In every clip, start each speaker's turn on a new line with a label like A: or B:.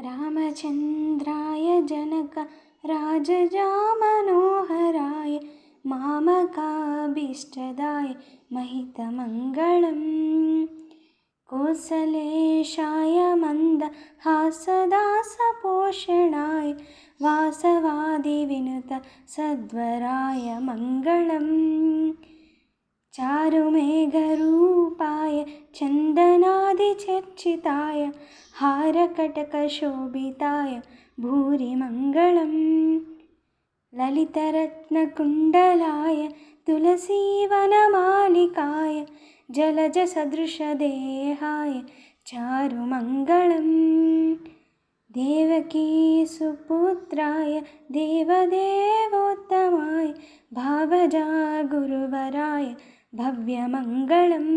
A: रामचन्द्राय जनक राजजामनोहराय मामकाभीष्टदाय महितमङ्गलम् कोसलेशाय मन्दहासदासपोषणाय वासवादिविनुत सद्वराय मङ्गलम् चारुमेघरूपाय चन्दनादिचर्चिताय हारकटकशोभिताय भूरिमङ्गलम् ललितरत्नकुण्डलाय तुलसीवनमालिकाय जलजसदृशदेहाय चारुमङ्गलम् देवकीसुपुत्राय देवदेवोत्तमाय भावजागुरुवराय भव्यमङ्गलम्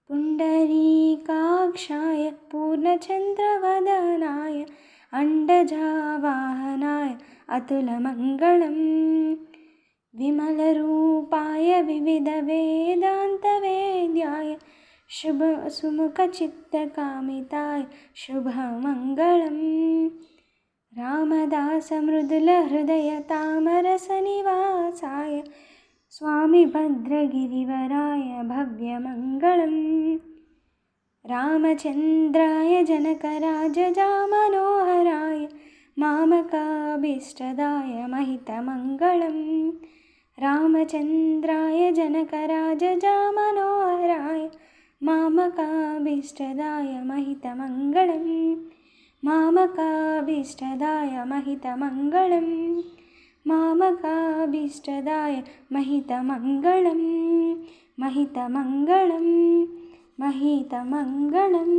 A: पुण्डरीकाक्षाय पूर्णचन्द्रवदनाय अण्डजावाहनाय अतुलमङ्गलम् विमलरूपाय विविधवेदान्तवेद्याय सुमुखचित्तकामिताय शुभमङ्गलम् रामदासमृदुलहृदयतामरसनिवासाय स्वामी भद्रगिरिवराय भव्यमङ्गलम् रामचन्द्राय जनकराजजामनोहराय मामकाभीष्टदाय महितमङ्गलम् रामचन्द्राय जनकराजजामनोहराय मामकाभीष्टदाय महितमङ्गलम् मामकाभीष्टदाय महितमङ्गलम् मामकाभीष्टदाय महितमङ्गलम् महितमङ्गलम् महितमङ्गलम्।